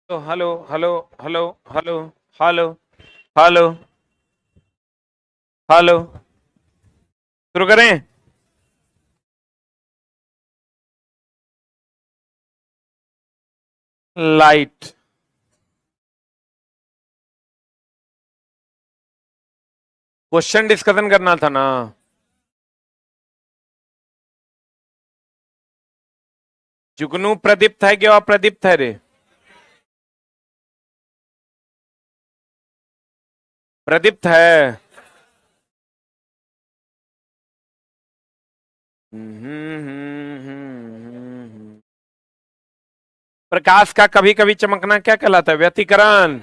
तो hello hello hello hello hello hello hello. शुरू करें। लाइट। क्वेश्चन डिस्कशन करना था ना। जुगनू प्रदीप्त है कि अप्रदीप्त है रे? प्रदीप्त है। प्रकाश का कभी कभी चमकना क्या कहलाता है? व्यतिकरण।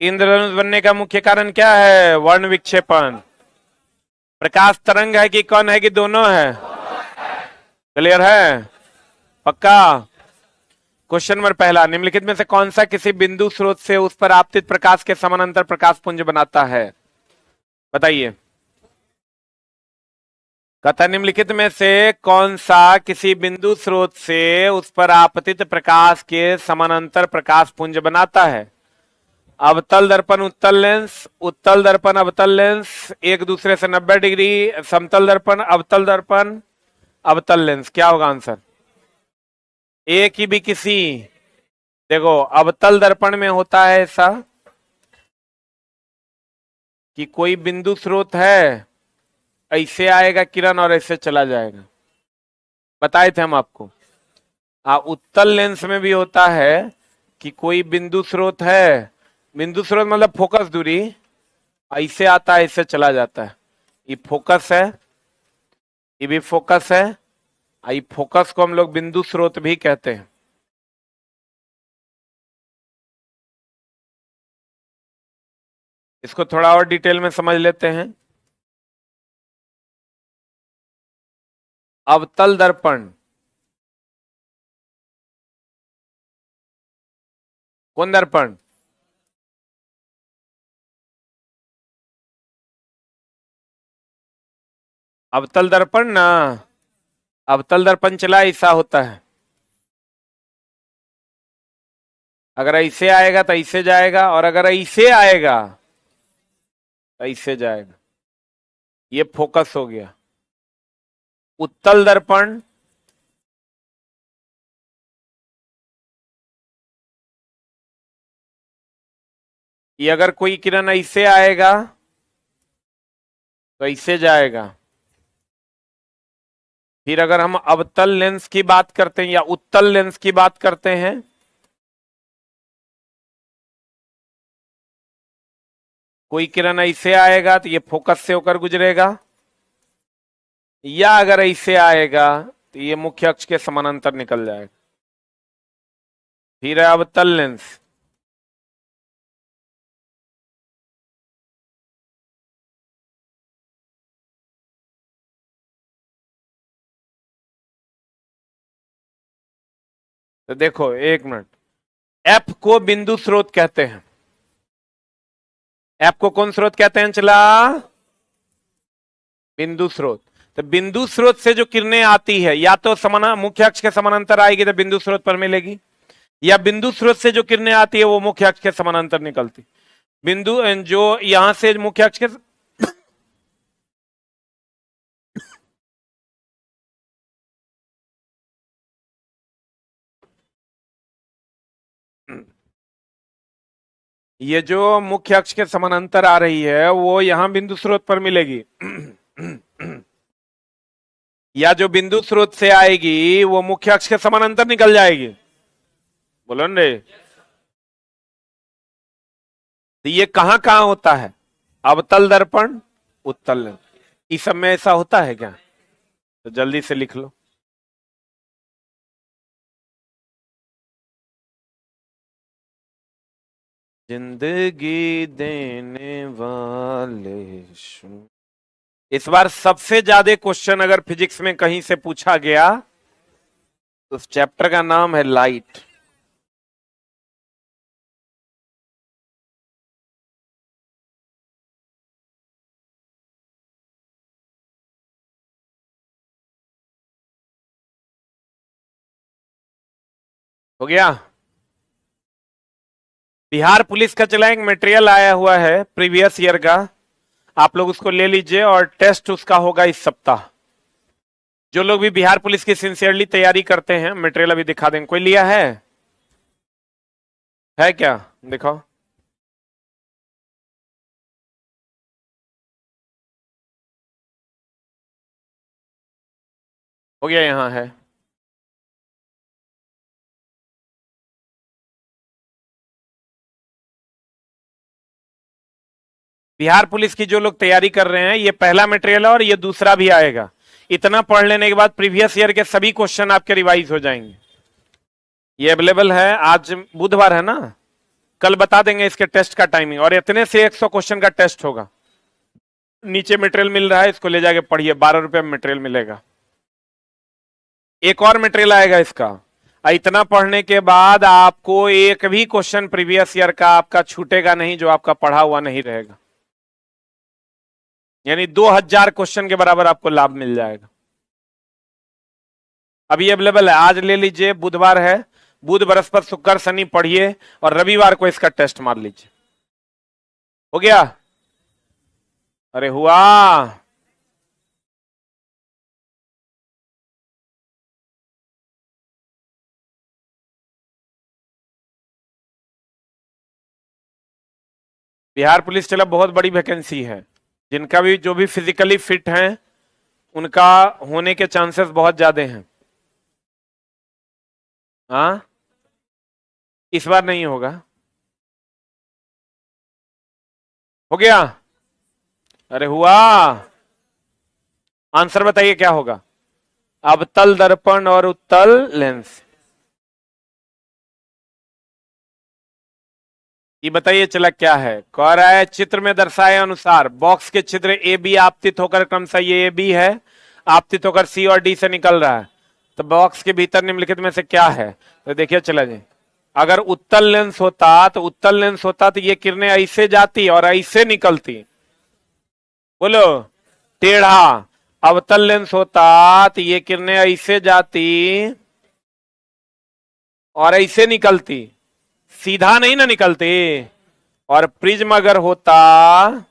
इंद्रधनुष बनने का मुख्य कारण क्या है? वर्ण विक्षेपण। प्रकाश तरंग है कि कण है कि दोनों है? क्लियर है? पक्का? क्वेश्चन नंबर पहला, निम्नलिखित में से कौन सा किसी बिंदु स्रोत से उस पर आपतित प्रकाश के समानांतर प्रकाश पुंज बनाता है? बताइए। कथा, निम्नलिखित में से कौन सा किसी बिंदु स्रोत से उस पर आपतित प्रकाश के समानांतर प्रकाश पुंज बनाता है? अवतल दर्पण, उत्तल लेंस, उत्तल दर्पण, अवतल लेंस, एक दूसरे से 90 डिग्री, समतल दर्पण, अवतल दर्पण, अवतल लेंस। क्या होगा आंसर? एक ही भी किसी। देखो, अवतल दर्पण में होता है ऐसा कि कोई बिंदु स्रोत है, ऐसे आएगा किरण और ऐसे चला जाएगा। बताए थे हम आपको। उत्तल लेंस में भी होता है कि कोई बिंदु स्रोत है, बिंदु स्रोत मतलब फोकस दूरी, ऐसे आता है ऐसे चला जाता है। ये फोकस है, ये भी फोकस है। ये फोकस को हम लोग बिंदु स्रोत भी कहते हैं। इसको थोड़ा और डिटेल में समझ लेते हैं। अवतल दर्पण, कौन दर्पण? अवतल दर्पण ना। अवतल दर्पण चला ऐसा होता है। अगर ऐसे आएगा तो ऐसे जाएगा, और अगर ऐसे आएगा तो ऐसे जाएगा। ये फोकस हो गया। उत्तल दर्पण, ये अगर कोई किरण ऐसे आएगा तो ऐसे जाएगा। फिर अगर हम अवतल लेंस की बात करते हैं या उत्तल लेंस की बात करते हैं, कोई किरण ऐसे आएगा तो ये फोकस से होकर गुजरेगा, या अगर ऐसे आएगा तो ये मुख्य अक्ष के समानांतर निकल जाएगा। फिर है अवतल लेंस। तो देखो एक मिनट, एफ को बिंदु स्रोत कहते हैं। एफ को कौन स्रोत कहते हैं? चला बिंदु स्रोत। तो बिंदु स्रोत से जो किरणें आती है, या तो समाना मुख्य अक्ष के समानांतर आएगी तो बिंदु स्रोत पर मिलेगी, या बिंदु स्रोत से जो किरणें आती है वो मुख्य अक्ष के समानांतर निकलती। बिंदु जो यहां से मुख्य अक्ष के, ये जो मुख्य अक्ष के समानांतर आ रही है वो यहां बिंदु स्रोत पर मिलेगी। या जो बिंदु स्रोत से आएगी वो मुख्य अक्ष के समानांतर निकल जाएगी। बोलो रे। तो ये कहां कहां होता है? अवतल दर्पण, उत्तल लेंस, इस सब में ऐसा होता है क्या? तो जल्दी से लिख लो। जिंदगी देने वाले इस बार सबसे ज्यादा क्वेश्चन अगर फिजिक्स में कहीं से पूछा गया तो उस चैप्टर का नाम है लाइट। हो गया? बिहार पुलिस का चला एक मटेरियल आया हुआ है प्रीवियस ईयर का, आप लोग उसको ले लीजिए और टेस्ट उसका होगा इस सप्ताह। जो लोग भी बिहार पुलिस की सिंसियरली तैयारी करते हैं, मटेरियल अभी दिखा देंगे। कोई लिया है क्या? दिखाओ। हो गया, यहां है। बिहार पुलिस की जो लोग तैयारी कर रहे हैं, ये पहला मटेरियल है और ये दूसरा भी आएगा। इतना पढ़ लेने के बाद प्रीवियस ईयर के सभी क्वेश्चन आपके रिवाइज हो जाएंगे। ये अवेलेबल है, आज बुधवार है ना, कल बता देंगे इसके टेस्ट का टाइमिंग। और इतने से 100 क्वेश्चन का टेस्ट होगा। नीचे मटेरियल मिल रहा है, इसको ले जाके पढ़िए, 12 रुपए में मटेरियल मिलेगा। एक और मटेरियल आएगा इसका। इतना पढ़ने के बाद आपको एक भी क्वेश्चन प्रीवियस ईयर का आपका छूटेगा नहीं, जो आपका पढ़ा हुआ नहीं रहेगा। यानी 2000 क्वेश्चन के बराबर आपको लाभ मिल जाएगा। अभी अवेलेबल है, आज ले लीजिए, बुधवार है। बुध बृहस्पति शुक्र शनि पढ़िए और रविवार को इसका टेस्ट मार लीजिए। हो गया? अरे हुआ। बिहार पुलिस चला बहुत बड़ी वैकेंसी है। जिनका भी, जो भी फिजिकली फिट हैं, उनका होने के चांसेस बहुत ज्यादा हैं। हाँ, इस बार नहीं होगा। हो गया? अरे हुआ। आंसर बताइए क्या होगा? अवतल दर्पण और उत्तल लेंस। ये बताइए चला क्या है? कह रहा है चित्र में दर्शाए अनुसार बॉक्स के छिद्र ए बी आपतित होकर, क्रमशः ये ए बी है, आपतित होकर सी और डी से निकल रहा है। तो बॉक्स के भीतर निम्नलिखित में से क्या है? तो देखिए चला जी, अगर उत्तल लेंस होता, तो उत्तल लेंस होता तो ये किरणें ऐसे जाती और ऐसे निकलती। बोलो, टेढ़ा। अवतल लेंस होता तो ये किरणें ऐसे जाती और ऐसे निकलती, सीधा नहीं ना निकलती। और प्रिज्म अगर होता,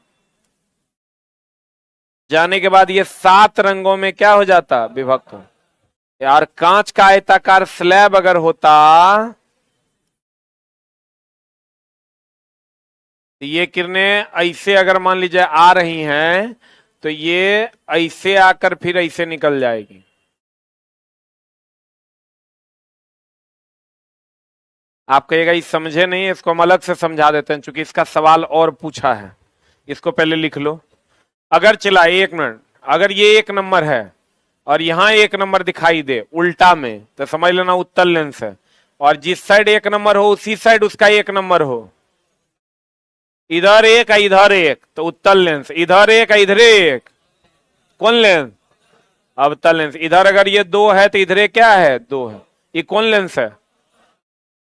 जाने के बाद ये 7 रंगों में क्या हो जाता? विभक्त। यार कांच का आयताकार स्लैब अगर होता, तो ये किरणें ऐसे अगर मान लीजिए आ रही हैं, तो ये ऐसे आकर फिर ऐसे निकल जाएगी। आप कहिएगा ये समझे नहीं, इसको हम अलग से समझा देते हैं, क्योंकि इसका सवाल और पूछा है। इसको पहले लिख लो। अगर चला, 1 मिनट, अगर ये 1 नंबर है और यहां 1 नंबर दिखाई दे उल्टा में, तो समझ लेना उत्तल लेंस है। और जिस साइड 1 नंबर हो उसी साइड उसका 1 नंबर हो, इधर एक इधर एक, तो उत्तल लेंस। इधर एक इधर एक, कौन लेंस? अवतल लेंस। इधर अगर ये 2 है तो इधर क्या है? 2 है। ये कौन लेंस है?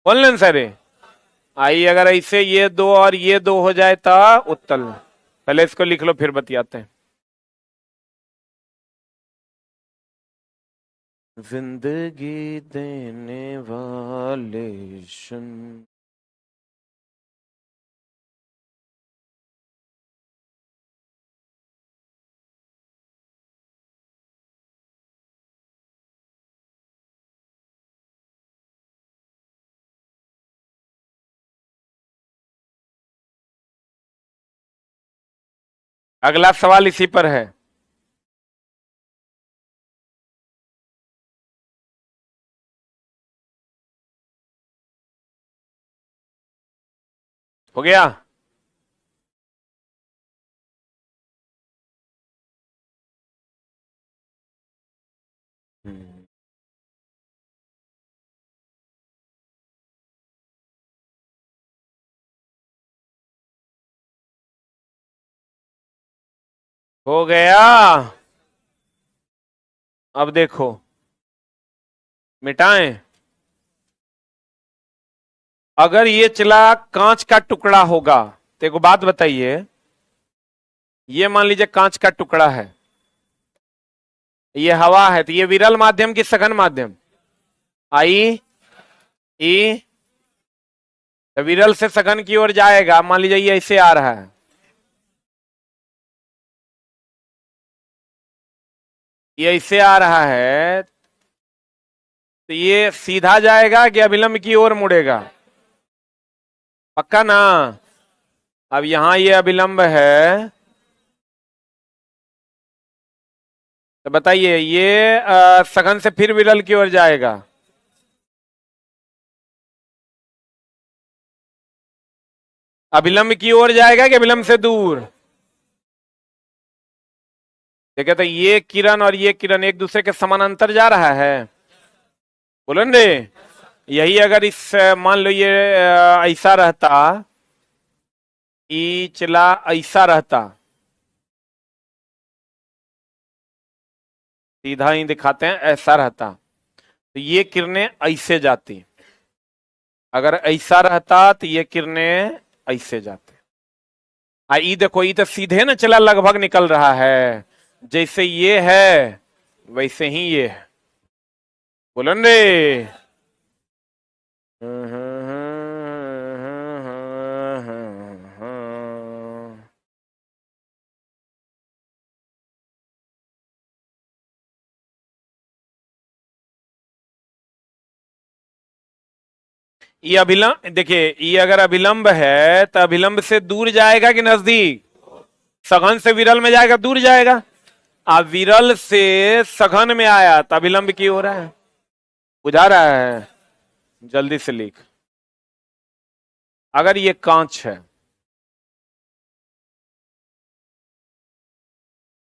कौन लेंस है रे? आई अगर ऐसे ये 2 और ये 2 हो जाए तो उत्तल। पहले इसको लिख लो फिर बतियाते हैं। जिंदगी देने वाले सुन। अगला सवाल इसी पर है। हो गया? हो गया। अब देखो, मिटाएं। अगर ये चला कांच का टुकड़ा होगा, तो एक बात बताइए, ये मान लीजिए कांच का टुकड़ा है, ये हवा है, तो ये विरल माध्यम की सघन माध्यम? आई, ई, तो विरल से सघन की ओर जाएगा, मान लीजिए ये ऐसे आ रहा है, ये ऐसे आ रहा है, तो ये सीधा जाएगा कि अभिलंब की ओर मुड़ेगा? पक्का ना? अब यहां ये अभिलंब है, तो बताइए ये सघन से फिर विरल की ओर जाएगा? अभिलंब की ओर जाएगा कि अभिलंब से दूर? देखिए, तो ये किरण और ये किरण एक दूसरे के समानांतर जा रहा है, बोलो रे। यही अगर इस मान लो ये ऐसा रहता, ई चला ऐसा रहता, सीधा ही दिखाते हैं, ऐसा रहता, तो ये किरणें ऐसे जाती। अगर ऐसा रहता तो ये किरणें ऐसे जाते। ई देखो, ई तो सीधे ना चला, लगभग निकल रहा है, जैसे ये है वैसे ही ये है, बोलो रे। ये अभिलंब, देखिए ये अगर अभिलंब है तो अभिलंब से दूर जाएगा कि नजदीक? सघन से विरल में जाएगा, दूर जाएगा। अब विरल से सघन में आया तो अभिलंब की हो रहा है, बुझा रहा है? जल्दी से लिख। अगर ये कांच है,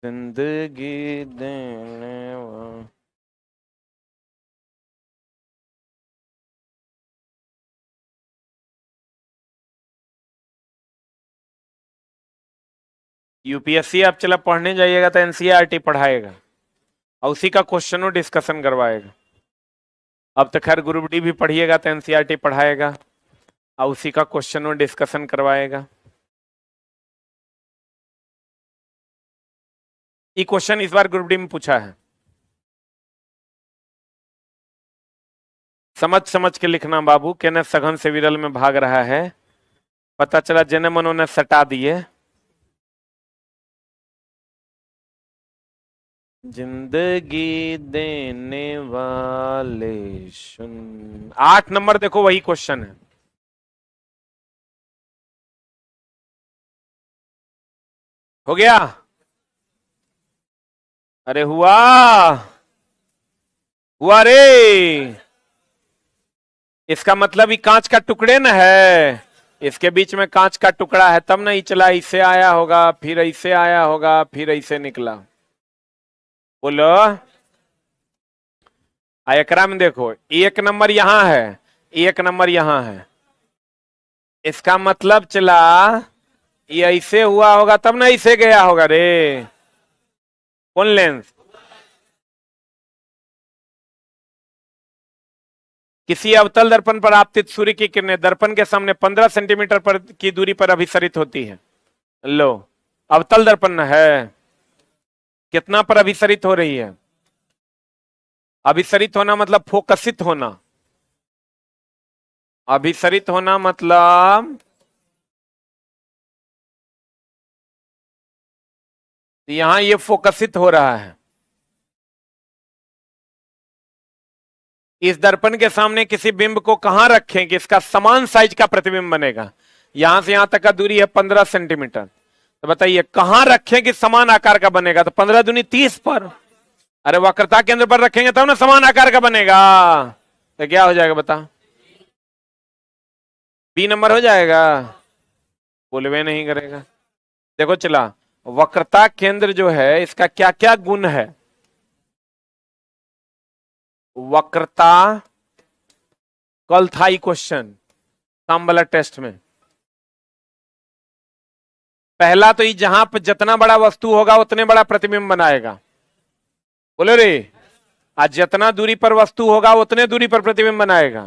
जिंदगी देने वाला, यूपीएससी आप चला पढ़ने जाइएगा तो एनसीईआरटी पढ़ाएगा और उसी का क्वेश्चनों डिस्कशन करवाएगा। अब तो खैर ग्रुप डी भी पढ़िएगा तो एनसीईआरटी पढ़ाएगा और उसी का क्वेश्चनों डिस्कशन करवाएगा। ये क्वेश्चन इस बार ग्रुप डी में पूछा है, समझ समझ के लिखना बाबू। केने सघन से विरल में भाग रहा है, पता चला जने मनो ने सटा दिए। जिंदगी देने वाले सुन, 8 नंबर देखो वही क्वेश्चन है। हो गया? अरे हुआ, हुआ रे। इसका मतलब ये कांच का टुकड़े न है, इसके बीच में कांच का टुकड़ा है, तब नहीं चला, इससे आया होगा, फिर ऐसे आया होगा, फिर ऐसे निकला। बोलो। एकरा में देखो, 1 नंबर यहां है, 1 नंबर यहां है, इसका मतलब चला ये ऐसे हुआ होगा तब ना ऐसे गया होगा रे। कौन लेंस? किसी अवतल दर्पण पर आपतित सूर्य की किरणें दर्पण के सामने 15 सेंटीमीटर पर की दूरी पर अभिसरित होती है। लो, अवतल दर्पण है, कितना पर अभिसरित हो रही है? अभिसरित होना मतलब फोकसित होना, अभिसरित होना मतलब यहां ये फोकसित हो रहा है। इस दर्पण के सामने किसी बिंब को कहां रखें कि इसका समान साइज का प्रतिबिंब बनेगा? यहां से यहां तक का दूरी है 15 सेंटीमीटर, तो बताइए कहां रखें कि समान आकार का बनेगा? तो 15 दूनी 30 पर। अरे वक्रता केंद्र पर रखेंगे तब ना समान आकार का बनेगा। तो क्या हो जाएगा बता? बी नंबर हो जाएगा। बोलवे नहीं करेगा। देखो चला, वक्रता केंद्र जो है इसका क्या क्या गुण है? वक्रता, कल था ही क्वेश्चन शाम वाला टेस्ट में। पहला तो ये जहां पर जितना बड़ा वस्तु होगा उतने बड़ा प्रतिबिंब बनाएगा, बोलो रे। आज जितना दूरी पर वस्तु होगा उतने दूरी पर प्रतिबिंब बनाएगा,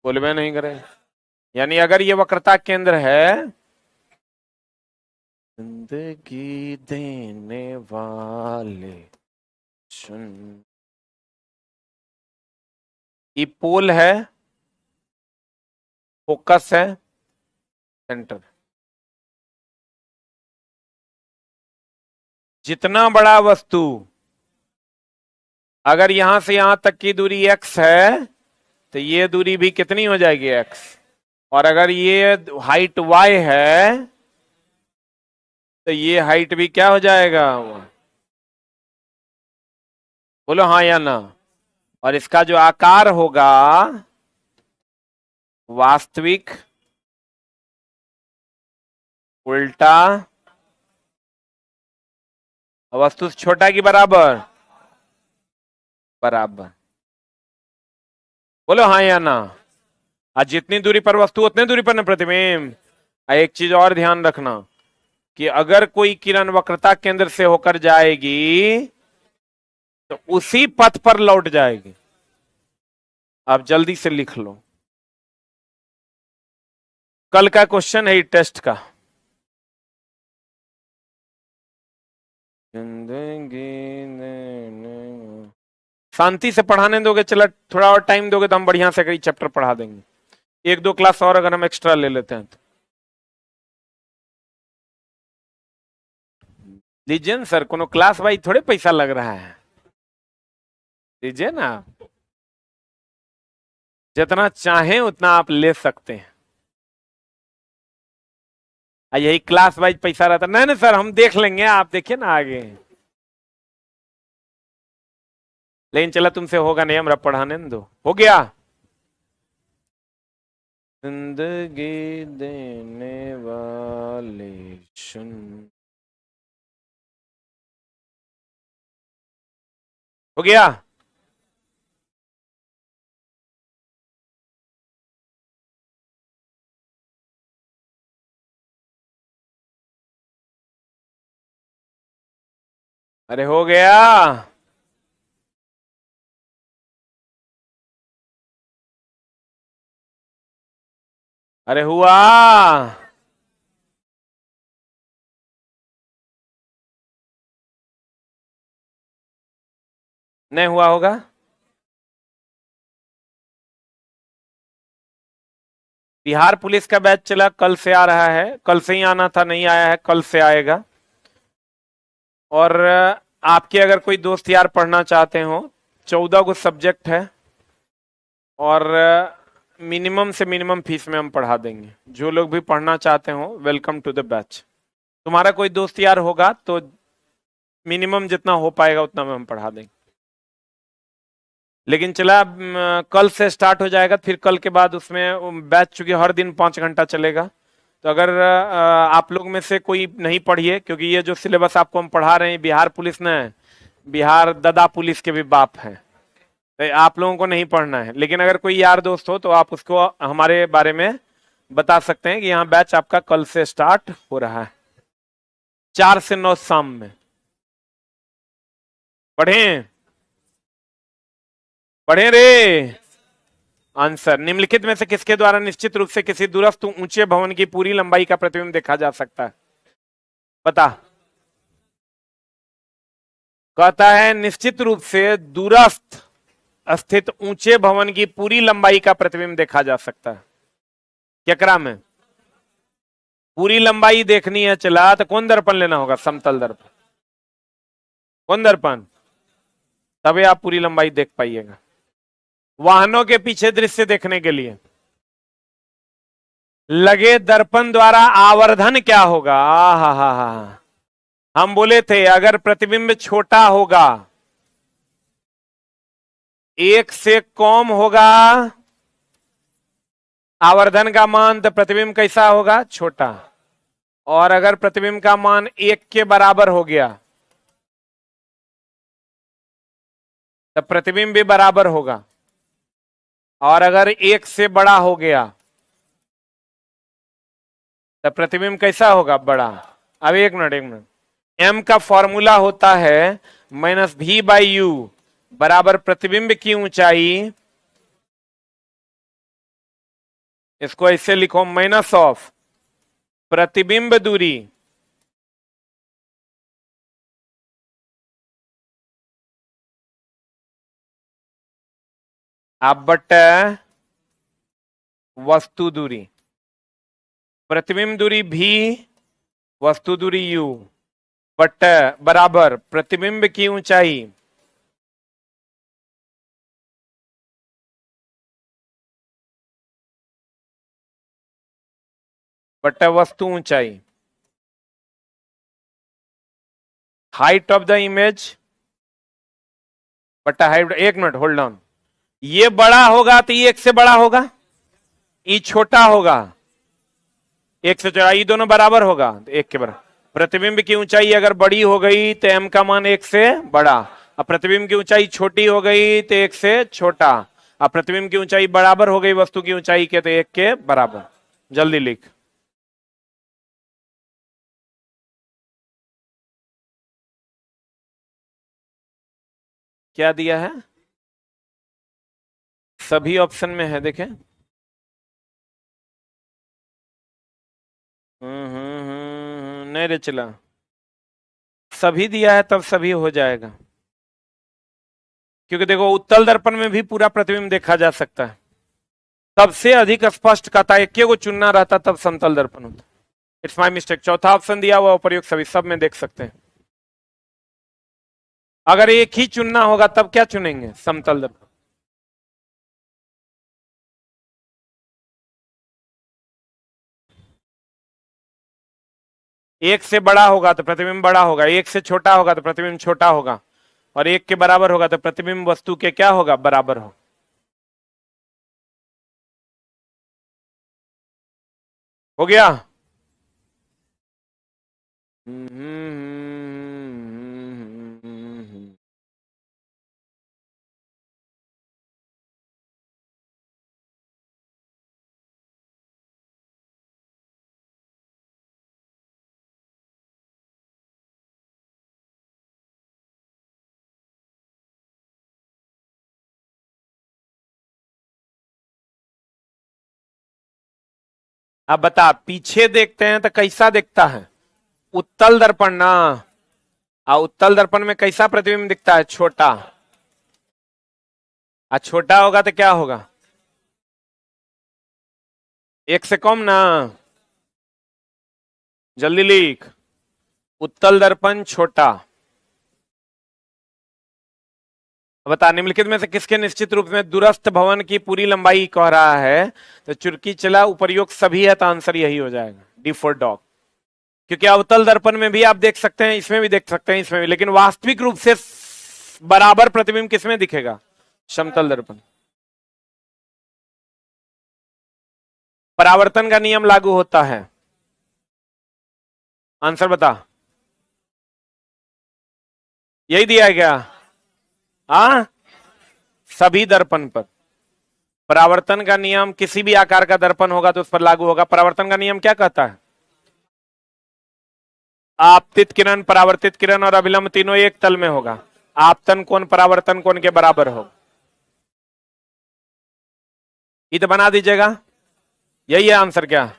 बोलवे नहीं करे। यानी अगर ये वक्रता केंद्र है, जिंदगी देने वाले सुन, ये पोल है, फोकस है, सेंटर। जितना बड़ा वस्तु, अगर यहां से यहां तक की दूरी x है तो ये दूरी भी कितनी हो जाएगी x। और अगर ये हाइट y है तो ये हाइट भी क्या हो जाएगा। बोलो हाँ या ना। और इसका जो आकार होगा वास्तविक, उल्टा, वस्तु से छोटा की बराबर, बराबर। बोलो हाँ या ना। आज जितनी दूरी पर वस्तु उतनी दूरी पर न प्रतिबिंब। एक चीज और ध्यान रखना कि अगर कोई किरण वक्रता केंद्र से होकर जाएगी तो उसी पथ पर लौट जाएगी। आप जल्दी से लिख लो, कल का क्वेश्चन है टेस्ट का। शांति से पढ़ाने दोगे, चला थोड़ा और टाइम दोगे तो हम बढ़िया से कई चैप्टर पढ़ा देंगे। एक दो क्लास और अगर हम एक्स्ट्रा ले लेते हैं तो लीजिए ना सर, कोनो क्लास वाइज थोड़े पैसा लग रहा है, लीजिए ना। जितना चाहें उतना आप ले सकते हैं। यही क्लास वाइज पैसा रहता नहीं ना सर, हम देख लेंगे, आप देखिए ना आगे। लेकिन चला तुमसे होगा नहीं, हमरा पढ़ाने दो, हो गया। जिंदगी देने वाले सुन। हो गया। अरे हो गया। अरे हुआ। नहीं हुआ होगा। बिहार पुलिस का बैच चला, कल से आ रहा है, कल से ही आना था, नहीं आया है, कल से आएगा। और आपके अगर कोई दोस्त यार पढ़ना चाहते हो, 14 को सब्जेक्ट है और मिनिमम से मिनिमम फीस में हम पढ़ा देंगे। जो लोग भी पढ़ना चाहते हो वेलकम टू द बैच। तुम्हारा कोई दोस्त यार होगा तो मिनिमम जितना हो पाएगा उतना में हम पढ़ा देंगे। लेकिन चला कल से स्टार्ट हो जाएगा, फिर कल के बाद उसमें बैच चूंकि हर दिन 5 घंटा चलेगा, तो अगर आप लोग में से कोई नहीं पढ़िए, क्योंकि ये जो सिलेबस आपको हम पढ़ा रहे हैं बिहार पुलिस ने, बिहार ददा पुलिस के भी बाप हैं, तो आप लोगों को नहीं पढ़ना है। लेकिन अगर कोई यार दोस्त हो तो आप उसको हमारे बारे में बता सकते हैं कि यहाँ बैच आपका कल से स्टार्ट हो रहा है, 4 से 9 शाम में। पढ़ें, पढ़े रे। आंसर, निम्नलिखित में से किसके द्वारा निश्चित रूप से किसी दूरस्थ ऊंचे भवन की पूरी लंबाई का प्रतिबिंब देखा जा सकता है। बता। कहता है निश्चित रूप से दूरस्थ स्थित ऊंचे भवन की पूरी लंबाई का प्रतिबिंब देखा जा सकता है। केकरा में पूरी लंबाई देखनी है, चला तो कौन दर्पण लेना होगा, समतल दर्पण। कौन दर्पण, तभी आप पूरी लंबाई देख पाइएगा। वाहनों के पीछे दृश्य देखने के लिए लगे दर्पण द्वारा आवर्धन क्या होगा। हा हा हा, हम बोले थे अगर प्रतिबिंब छोटा होगा, एक से कम होगा आवर्धन का मान, तो प्रतिबिंब कैसा होगा, छोटा। और अगर प्रतिबिंब का मान 1 के बराबर हो गया तो प्रतिबिंब भी बराबर होगा। और अगर 1 से बड़ा हो गया तो प्रतिबिंब कैसा होगा, बड़ा। अब एक मिनट, एक मिनट। एम का फॉर्मूला होता है -v/u बराबर प्रतिबिंब की ऊंचाई, इसको ऐसे लिखो, माइनस ऑफ प्रतिबिंब दूरी आप बट वस्तु दूरी, प्रतिबिंब दूरी भी, वस्तु दूरी u, बट बराबर प्रतिबिंब की ऊंचाई बट वस्तु ऊंचाई, height of the image but height. एक मिनट होल्ड ऑन, ये बड़ा होगा तो ये एक से बड़ा होगा, ये छोटा होगा एक से छोटा, ये दोनों बराबर होगा तो एक के बराबर। प्रतिबिंब की ऊंचाई अगर बड़ी हो गई तो m का मान एक से बड़ा, अब प्रतिबिंब की ऊंचाई छोटी हो गई तो एक से छोटा, अब प्रतिबिंब की ऊंचाई बराबर हो गई वस्तु की ऊंचाई के तो एक के बराबर। जल्दी लिख। क्या दिया है? सभी ऑप्शन में है, देखें। नहीं रे चला, सभी दिया है तब सभी हो जाएगा, क्योंकि देखो उत्तल दर्पण में भी पूरा प्रतिबिंब देखा जा सकता है। सबसे अधिक स्पष्ट कहता है, एक को चुनना रहता तब समतल दर्पण होता। It's my mistake. चौथा ऑप्शन दिया हुआ प्रयोग सभी, सब में देख सकते हैं। अगर एक ही चुनना होगा तब क्या चुनेंगे? समतल दर्पण। एक से बड़ा होगा तो प्रतिबिंब बड़ा होगा, एक से छोटा होगा तो प्रतिबिंब छोटा होगा, और एक के बराबर होगा तो प्रतिबिंब वस्तु के क्या होगा? बराबर हो। हो गया? अब बता, पीछे देखते हैं तो कैसा दिखता है? उत्तल दर्पण ना, उत्तल दर्पण में कैसा प्रतिबिंब दिखता है? छोटा। छोटा होगा तो क्या होगा? एक से कम ना। जल्दी लिख। उत्तल दर्पण छोटा। बता, निम्नलिखित में से किसके निश्चित रूप में दूरस्थ भवन की पूरी लंबाई कह रहा है? तो चुरकी चला उपर्युक्त सभी है, तो आंसर यही हो जाएगा, डी फॉर डॉग। क्योंकि अवतल दर्पण में भी आप देख सकते हैं, इसमें भी देख सकते हैं, इसमें भी, लेकिन वास्तविक रूप से बराबर प्रतिबिंब किसमें दिखेगा? समतल दर्पण। परावर्तन का नियम लागू होता है। आंसर बता। यही दिया है क्या? सभी दर्पण पर परावर्तन का नियम, किसी भी आकार का दर्पण होगा तो उस पर लागू होगा। परावर्तन का नियम क्या कहता है? आपतित किरण, परावर्तित किरण और अभिलंब तीनों एक तल में होगा। आपतन कोण परावर्तन कोण के बराबर हो। ये तो बना दीजिएगा, यही है आंसर। क्या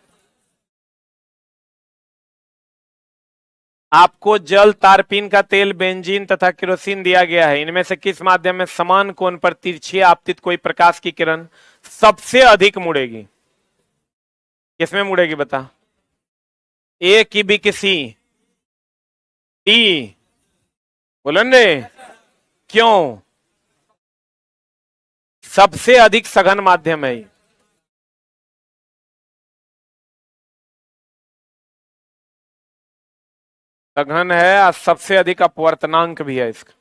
आपको जल, तारपीन का तेल, बेंजीन तथा केरोसिन दिया गया है, इनमें से किस माध्यम में समान कोण पर तिरछी आपतित कोई प्रकाश की किरण सबसे अधिक मुड़ेगी? किसमें मुड़ेगी बता? ए की बी किसी, डी बोलन रे, क्यों? सबसे अधिक सघन माध्यम है। सघन है और सबसे अधिक अपवर्तनांक भी है इसका।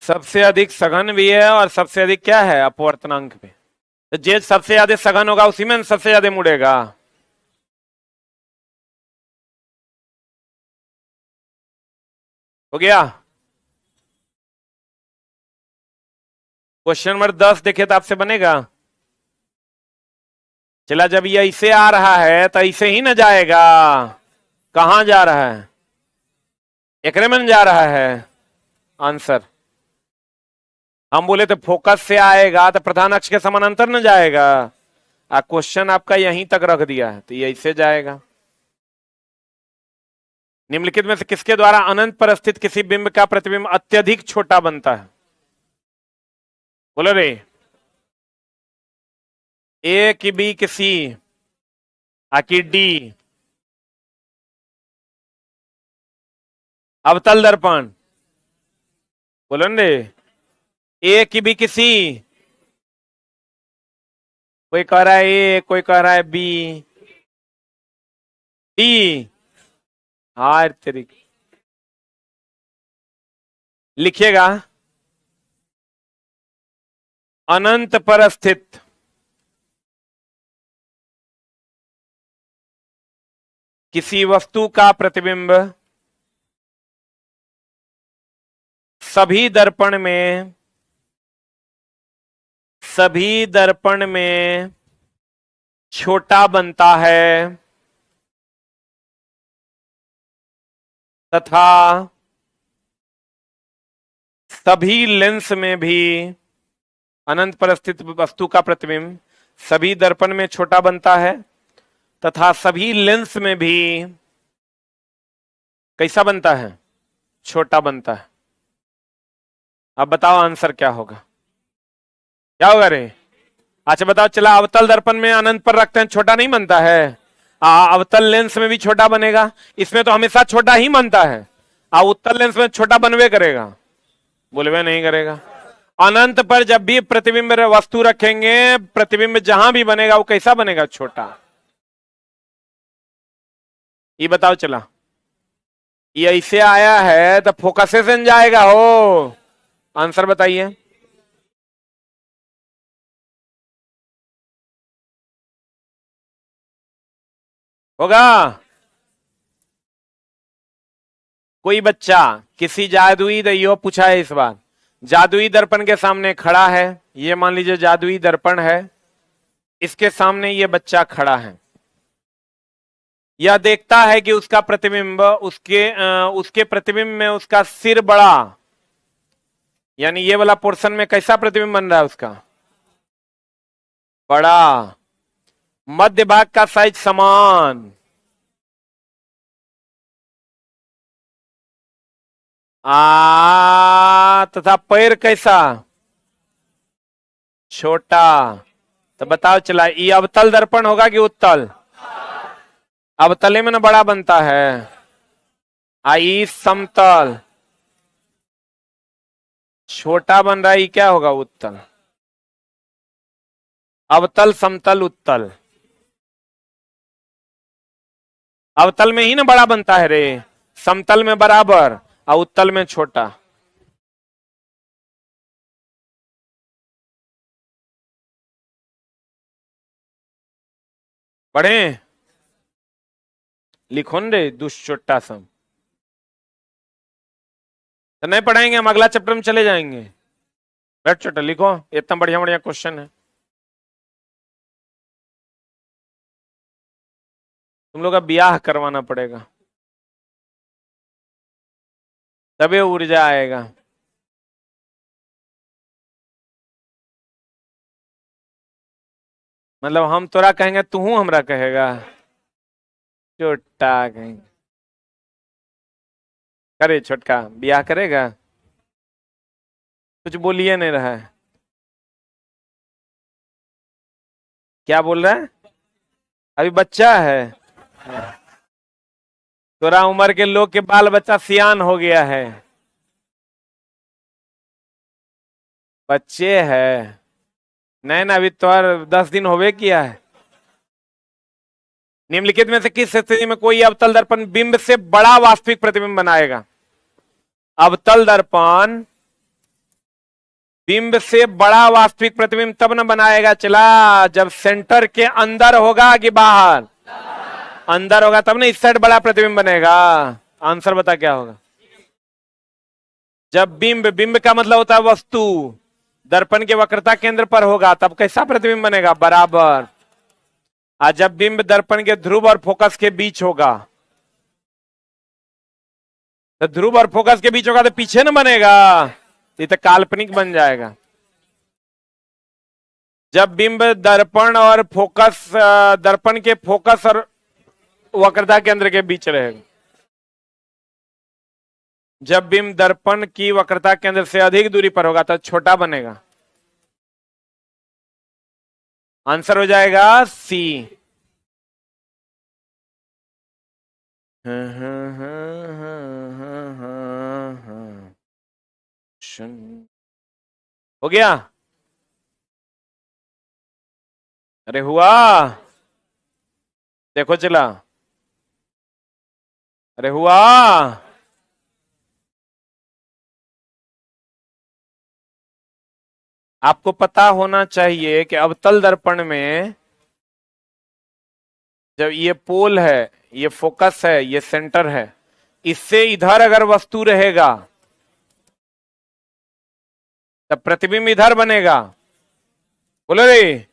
सबसे अधिक सघन भी है और सबसे अधिक क्या है? अपवर्तनांक भी। तो जे सबसे ज्यादा सघन होगा उसी में सबसे ज्यादा मुड़ेगा। हो गया? क्वेश्चन नंबर 10 देखे तो आपसे बनेगा। चला, जब ये ऐसे आ रहा है तो ऐसे ही ना जाएगा। कहां जा रहा है? एकरे में जा रहा है आंसर। हम बोले तो फोकस से आएगा तो प्रधान अक्ष के समानांतर न जाएगा। क्वेश्चन आपका यहीं तक रख दिया है तो ये ऐसे जाएगा। निम्नलिखित में से किसके द्वारा अनंत पर स्थित किसी बिंब का प्रतिबिंब अत्यधिक छोटा बनता है? बोलो रे। ए की बी की सी आकी डी? अवतल दर्पण। बोलो न रे। ए की बी की सी? कोई कह रहा है ए, कोई कह रहा है बी, डी। हाँ तेरी, लिखिएगा। अनंत पर स्थित किसी वस्तु का प्रतिबिंब सभी दर्पण में छोटा बनता है तथा सभी लेंस में भी, अनंत पर स्थित वस्तु का प्रतिबिंब सभी दर्पण में छोटा बनता है तथा सभी लेंस में भी कैसा बनता है? छोटा बनता है। अब बताओ आंसर क्या होगा? क्या होगा रे? अच्छा बताओ, चला अवतल दर्पण में अनंत पर रखते हैं, छोटा नहीं बनता है। अवतल लेंस में भी छोटा बनेगा, इसमें तो हमेशा छोटा ही बनता है। उत्तल लेंस में छोटा बनवे करेगा? बोलवे नहीं करेगा। अनंत पर जब भी प्रतिबिंब वस्तु रखेंगे, प्रतिबिंब जहां भी बनेगा वो कैसा बनेगा? छोटा। ये बताओ चला, ये ऐसे आया है तो फोकसेशन जाएगा हो? आंसर बताइए। होगा? कोई बच्चा किसी जादुई, यो पूछा है इस बार, जादुई दर्पण के सामने खड़ा है। ये मान लीजिए जादुई दर्पण है, इसके सामने ये बच्चा खड़ा है। यह देखता है कि उसका प्रतिबिंब, उसके प्रतिबिंब में उसका सिर बड़ा, यानी ये वाला पोर्शन में कैसा प्रतिबिंब बन रहा है? उसका बड़ा। मध्य भाग का साइज समान, तथा पैर कैसा? छोटा। तो बताओ चला, ये अवतल दर्पण होगा कि उत्तल? अवतले में ना बड़ा बनता है। आई समतल, छोटा बन रहा है, ये क्या होगा? उत्तल। अवतल, समतल, उत्तल। अवतल में ही ना बड़ा बनता है रे, समतल में बराबर और उत्तल में छोटा। पढ़े? लिखो न रे दुष्चोटा सम। तो नहीं पढ़ाएंगे हम, अगला चैप्टर में चले जाएंगे। बैठ छोटा, लिखो, इतना बढ़िया बढ़िया क्वेश्चन है। तुम लोग का ब्याह करवाना पड़ेगा, तभी ऊर्जा आएगा। मतलब हम तोरा कहेंगे, तू हमरा कहेगा? छोटा कहेंगे। करे छोटका ब्याह करेगा? कुछ बोलिए नहीं रहा है। क्या बोल रहा है? अभी बच्चा है। तोरा उम्र के लोग के बाल बच्चा सियान हो गया है, बच्चे है। नहीं ना, अभी तो 10 दिन होवे किया है। निम्नलिखित में से किस स्थिति में कोई अवतल दर्पण बिंब से बड़ा वास्तविक प्रतिबिंब बनाएगा? अवतल दर्पण बिंब से बड़ा वास्तविक प्रतिबिंब तब न बनाएगा चला, जब सेंटर के अंदर होगा कि बाहर? अंदर होगा तब ना इस साइड बड़ा प्रतिबिंब बनेगा। आंसर बता क्या होगा? जब बिंब का मतलब होता है वस्तु, दर्पण के वक्रता केंद्र पर होगा तब कैसा प्रतिबिंब बनेगा? बराबर। आज जब बिंब दर्पण के ध्रुव और फोकस के बीच होगा, तो ध्रुव और फोकस के बीच होगा तो पीछे न बनेगा, ये तो काल्पनिक बन जाएगा। जब बिंब दर्पण और फोकस, दर्पण के फोकस और वक्रता केंद्र के बीच रहेगा, जब बिंब दर्पण की वक्रता केंद्र से अधिक दूरी पर होगा तो छोटा बनेगा। आंसर हो जाएगा सी। हो गया। अरे हुआ, देखो चला। अरे हुआ। आपको पता होना चाहिए कि अवतल दर्पण में जब ये पोल है, ये फोकस है, ये सेंटर है, इससे इधर अगर वस्तु रहेगा तब प्रतिबिंब इधर बनेगा। बोलो रे,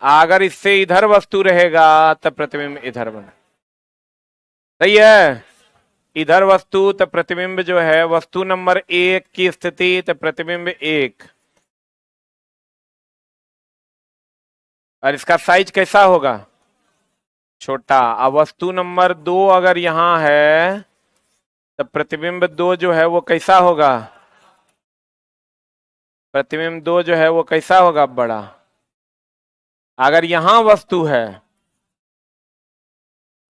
अगर इससे इधर वस्तु रहेगा तब प्रतिबिंब इधर बनेगा। सही है। इधर वस्तु तब प्रतिबिंब जो है वस्तु नंबर 1 की स्थिति तब प्रतिबिंब 1, और इसका साइज कैसा होगा? छोटा। अब वस्तु नंबर 2 अगर यहां है तब प्रतिबिंब 2 जो है वो कैसा होगा? प्रतिबिंब 2 जो है वो कैसा होगा? बड़ा। अगर यहां वस्तु है,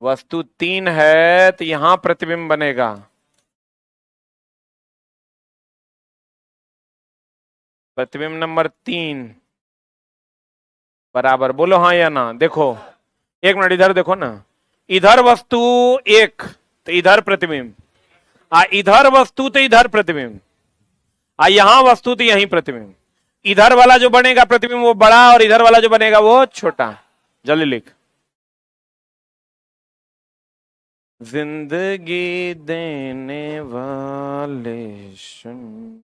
वस्तु 3 है, तो यहां प्रतिबिंब बनेगा। प्रतिबिंब नंबर 3 बराबर, बोलो हाँ या ना। देखो एक मिनट, इधर देखो ना। इधर वस्तु 1 तो इधर प्रतिबिंब, इधर वस्तु तो इधर प्रतिबिंब, यहां वस्तु तो यहीं प्रतिबिंब। इधर वाला जो बनेगा प्रतिबिंब वो बड़ा, और इधर वाला जो बनेगा वो छोटा। जल्दी लिख। जिंदगी देने वाले सुन।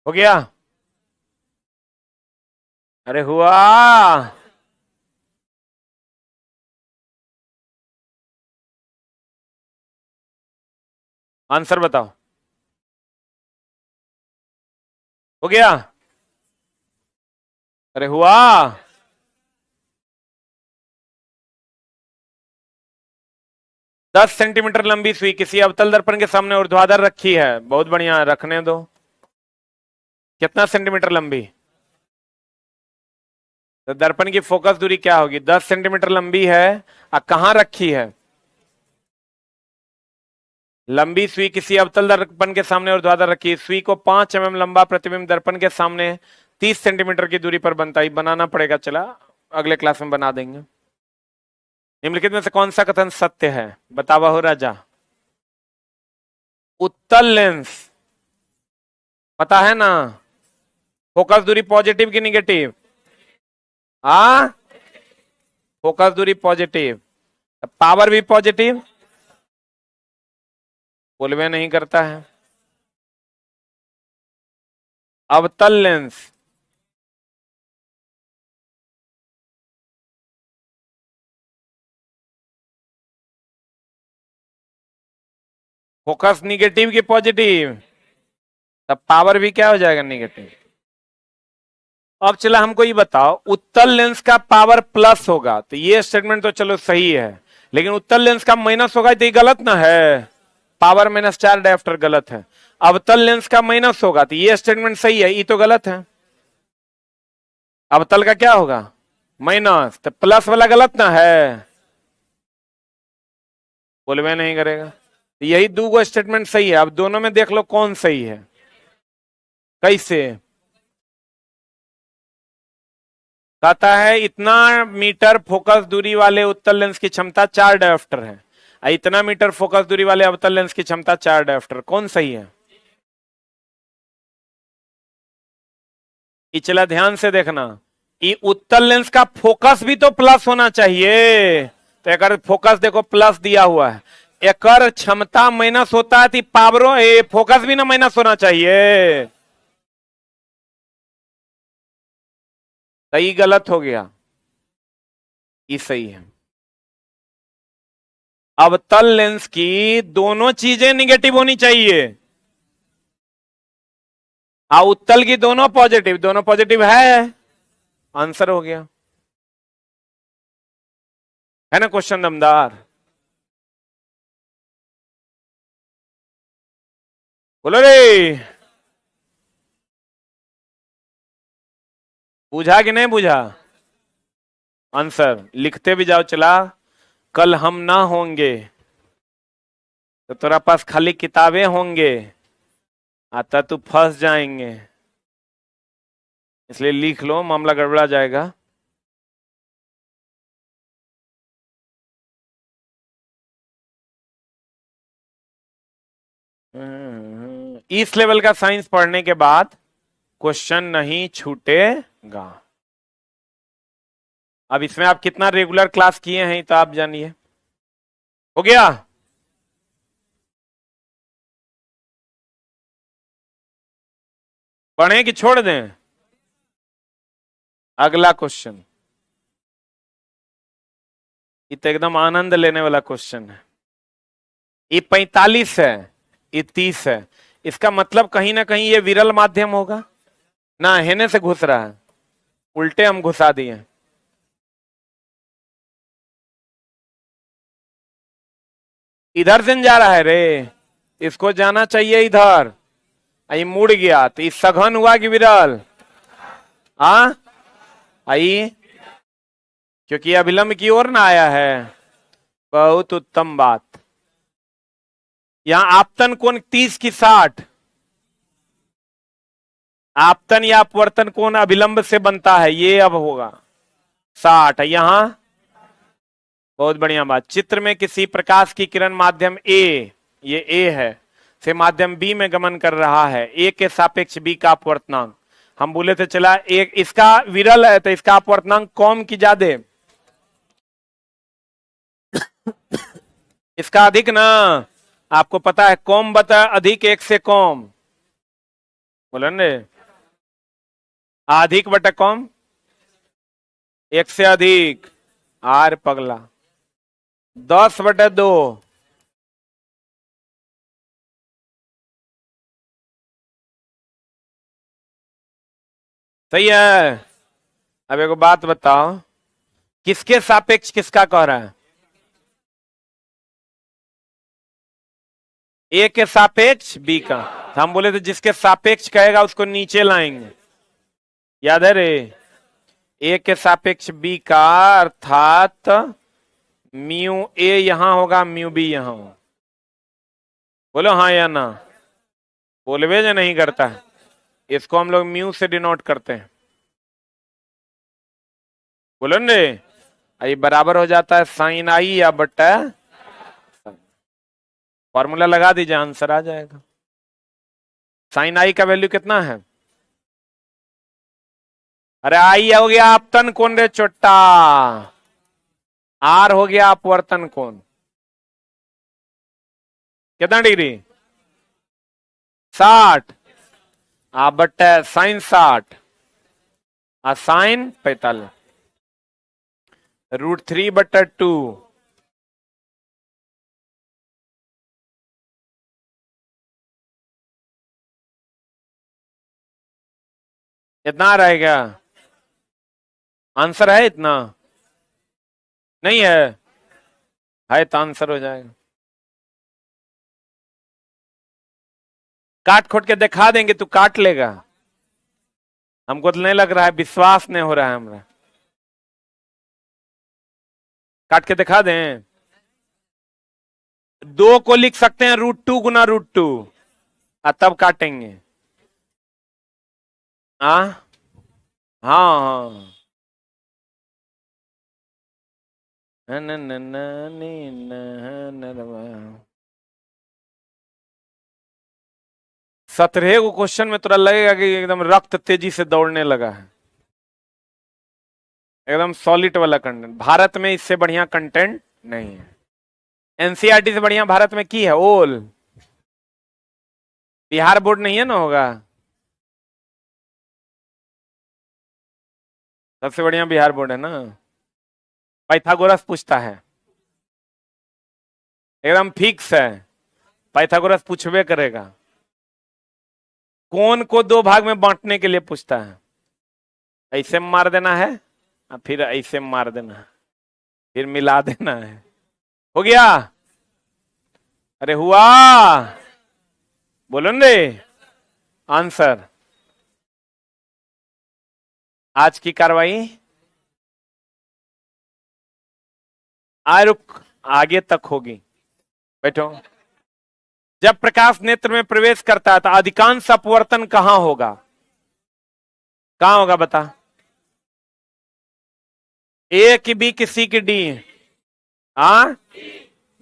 हो गया? अरे हुआ। आंसर बताओ। हो गया? अरे हुआ। 10 सेंटीमीटर लंबी सुई किसी अवतल दर्पण के सामने ऊर्ध्वाधर रखी है। बहुत बढ़िया, रखने दो। कितना सेंटीमीटर लंबी? तो दर्पण की फोकस दूरी क्या होगी? 10 सेंटीमीटर लंबी है। कहां रखी है? लंबी सुई किसी अवतल दर्पण के सामने ऊर्ध्वाधर रखी है। सुई को 5 mm लंबा प्रतिबिंब दर्पण के सामने 30 सेंटीमीटर की दूरी पर बनता ही बनाना पड़ेगा। चला, अगले क्लास में बना देंगे। निम्नलिखित में से कौन सा कथन सत्य है? बतावा हो राजा। उत्तल लेंस, पता है ना, फोकस दूरी पॉजिटिव की निगेटिव? फोकस दूरी पॉजिटिव, पावर भी पॉजिटिव। बोलवे नहीं करता है। अवतल लेंस, फोकस निगेटिव की पॉजिटिव, तब पावर भी क्या हो जाएगा? निगेटिव। अब चला हमको ये बताओ, उत्तल लेंस का पावर प्लस होगा तो ये स्टेटमेंट तो चलो सही है, लेकिन उत्तल लेंस का माइनस होगा तो ये गलत ना है। पावर -4 डायोप्टर गलत है। अवतल लेंस का माइनस होगा तो ये स्टेटमेंट सही है, ये तो गलत है। अवतल का क्या होगा? माइनस, तो प्लस वाला गलत ना है। बोलवे नहीं करेगा। यही दो स्टेटमेंट सही है। अब दोनों में देख लो कौन सही है। कैसे? कहता है इतना मीटर फोकस दूरी वाले उत्तल लेंस की क्षमता 4 डायोप्टर है, इतना मीटर फोकस दूरी वाले अवतल लेंस की क्षमता 4 डायोप्टर। कौन सही है? चला ध्यान से देखना, ये उत्तल लेंस का फोकस भी तो प्लस होना चाहिए, तो एक फोकस देखो प्लस दिया हुआ है, एक क्षमता माइनस होता है तो पावरों फोकस भी ना माइनस होना चाहिए। सही गलत हो गया? ये सही है। अवतल लेंस की दोनों चीजें निगेटिव होनी चाहिए, उत्तल की दोनों पॉजिटिव है, आंसर हो गया। है ना क्वेश्चन दमदार? बोलो रे, बुझा कि नहीं बुझा? आंसर लिखते भी जाओ। चला, कल हम ना होंगे तो तेरा पास खाली किताबें होंगे, आता तू फंस जाएंगे, इसलिए लिख लो, मामला गड़बड़ा जाएगा। इस लेवल का साइंस पढ़ने के बाद क्वेश्चन नहीं छूटेगा। अब इसमें आप कितना रेगुलर क्लास किए हैं तो आप जानिए। हो गया? पढ़ें कि छोड़ दें? अगला क्वेश्चन, ये तो एकदम आनंद लेने वाला क्वेश्चन है। ये 45 है, ये 30 है, इसका मतलब कहीं ना कहीं ये विरल माध्यम होगा ना, हेने से घुस रहा है, उल्टे हम घुसा दिए। इधर से जा रहा है रे, इसको जाना चाहिए इधर, आई मुड़ गया तो इस सघन हुआ कि विरल? आई क्योंकि अभिलंब की ओर ना आया है। बहुत उत्तम बात। यहां आपतन कोण 30 की 60, आपतन या अपवर्तन कोण अभिलंब से बनता है, ये अब होगा 60 है यहां। बहुत बढ़िया बात। चित्र में किसी प्रकाश की किरण माध्यम ए, ये ए है, से माध्यम बी में गमन कर रहा है, ए के सापेक्ष बी का अपवर्तनांक हम बोले थे। चला, एक इसका विरल है तो इसका अपवर्तनांक कम की ज्यादा? इसका अधिक ना, आपको पता है कम बता अधिक, एक से कम बोले ने, अधिक बटा कम, एक से अधिक, आर पगला 10/2। सही है। अब एक बात बताओ, किसके सापेक्ष किसका कह रहा है? ए के सापेक्ष बी का। हम बोले थे जिसके सापेक्ष कहेगा उसको नीचे लाएंगे, याद है रे? ए के सापेक्ष बी का अर्थात म्यू ए यहां होगा, म्यू बी यहां होगा। बोलो हाँ या ना? बोलवे या नहीं करता है? इसको हम लोग म्यू से डिनोट करते हैं, बोलो ने। ये बराबर हो जाता है साइन आई या बट्टा, फॉर्मूला लगा दीजिए, आंसर आ जाएगा। साइन आई का वैल्यू कितना है? अरे आई हो गया आपतन कोण रे चोट्टा, आर हो गया अपवर्तन कोण। कितना डिग्री? 60, आप बट्टा साइन 60 और साइन 45, √3/2। इतना रहेगा? आंसर है इतना? नहीं है तो आंसर हो जाएगा। काट खोट के दिखा देंगे, तू काट लेगा। हमको तो नहीं लग रहा है, विश्वास नहीं हो रहा है हमरा। काट के दिखा दें? 2 को लिख सकते हैं √2 गुना √2, तब काटेंगे। हाँ हाँ हाँ, सत्रह को क्वेश्चन में तुरा लगेगा कि एकदम रक्त तेजी से दौड़ने लगा है, एकदम सॉलिड वाला कंटेंट। भारत में इससे बढ़िया कंटेंट नहीं है। एनसीईआरटी से बढ़िया भारत में की है ओल। बिहार बोर्ड नहीं है ना, होगा सबसे बढ़िया बिहार बोर्ड है ना। पाइथागोरस पूछता है, एकदम फिक्स है, पाइथागोरस पूछबे करेगा। कोण को दो भाग में बांटने के लिए पूछता है, ऐसे मार देना है और फिर ऐसे मार देना है, फिर मिला देना है। हो गया? अरे हुआ? बोलो रे आंसर। आज की कार्रवाई रुक आगे तक होगी। बैठो। जब प्रकाश नेत्र में प्रवेश करता है तो अधिकांश अपवर्तन कहां होगा? कहां होगा बता? ए की बी की सी की डी?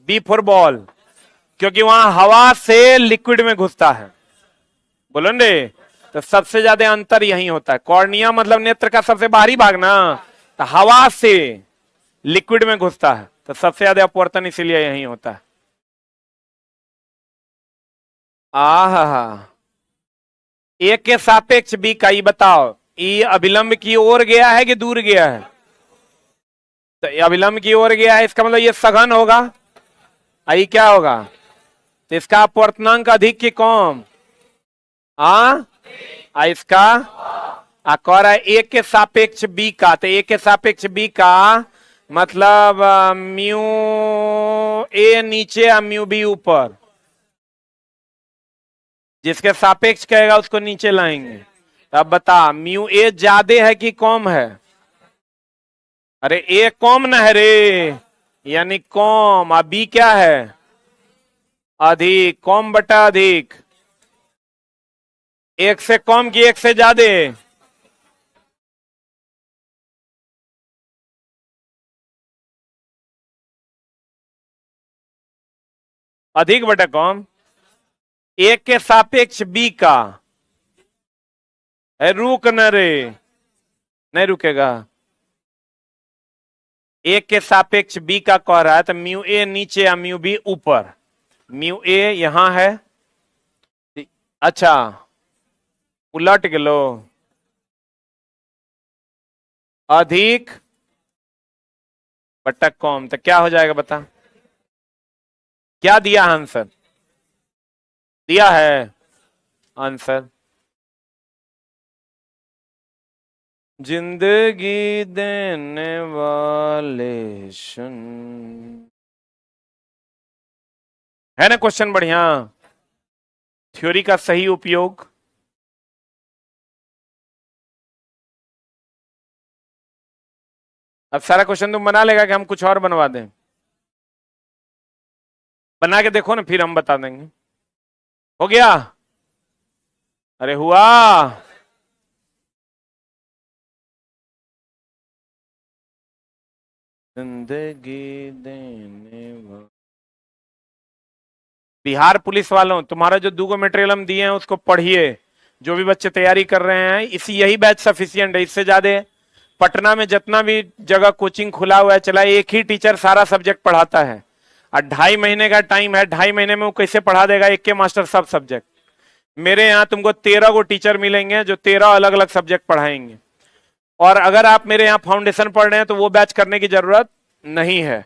बी फॉर बॉल, क्योंकि वहां हवा से लिक्विड में घुसता है। बोलो रे, तो सबसे ज्यादा अंतर यही होता है। कॉर्निया मतलब नेत्र का सबसे बाहरी भाग ना, तो हवा से लिक्विड में घुसता है, तो सबसे ज्यादा अपवर्तन इसीलिए यही होता है। ए के सापेक्ष बी का ई बताओ, ई अभिलंब की ओर गया है कि दूर गया है? तो अभिलंब की ओर गया है, इसका मतलब ये सघन होगा। आई क्या होगा? तो इसका अपवर्तनांक अधिक कि कम? इसका कह रहा है ए के सापेक्ष बी का, तो ए के सापेक्ष बी का मतलब म्यू ए नीचे और म्यू बी ऊपर। जिसके सापेक्ष कहेगा उसको नीचे लाएंगे। अब बता, म्यू ए ज्यादा है कि कम है? अरे ए कम ना है रे, यानी कम। अब बी क्या है? अधिक। कम बटा अधिक, एक से कम की एक से ज्यादा? अधिक बटा कम। एक के सापेक्ष बी का है, रुक न रे, नहीं रुकेगा। एक के सापेक्ष बी का कह रहा है, तो म्यू ए नीचे या म्यू बी ऊपर। म्यू ए यहां है, अच्छा उलट गलो, अधिक बटा कम, तो क्या हो जाएगा बता? क्या दिया आंसर? दिया है आंसर। जिंदगी देने वाले सुन, है ना क्वेश्चन बढ़िया? थ्योरी का सही उपयोग। अब सारा क्वेश्चन तुम बना लेगा कि हम कुछ और बनवा दें? बना के देखो ना, फिर हम बता देंगे। हो गया? अरे हुआ? जिंदगी देने वाला। बिहार पुलिस वालों, तुम्हारा जो 2 मटेरियल हम दिए हैं उसको पढ़िए। जो भी बच्चे तैयारी कर रहे हैं, यही बैच सफिशियंट है, इससे ज्यादा पटना में जितना भी जगह कोचिंग खुला हुआ है चला, एक ही टीचर सारा सब्जेक्ट पढ़ाता है और 2.5 महीने का टाइम है। 2.5 महीने में वो कैसे पढ़ा देगा एक के मास्टर सब सब्जेक्ट? मेरे यहाँ तुमको 13 को टीचर मिलेंगे जो 13 अलग अलग सब्जेक्ट पढ़ाएंगे। और अगर आप मेरे यहाँ फाउंडेशन पढ़ रहे हैं तो वो बैच करने की जरूरत नहीं है।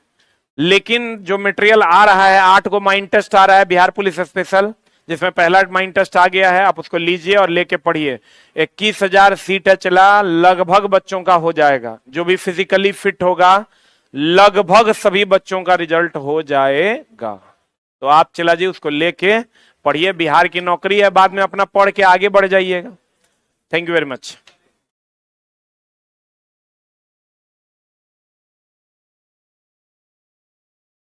लेकिन जो मटेरियल आ रहा है, 8 को माइंड टेस्ट आ रहा है बिहार पुलिस स्पेशल, जिसमें पहला माइंड टेस्ट आ गया है, आप उसको लीजिए और लेके पढ़िए। 21,000 सीट है चला, लगभग बच्चों का हो जाएगा। जो भी फिजिकली फिट होगा, लगभग सभी बच्चों का रिजल्ट हो जाएगा। तो आप चला जी उसको लेके पढ़िए। बिहार की नौकरी है, बाद में अपना पढ़ के आगे बढ़ जाइएगा। Thank you very much.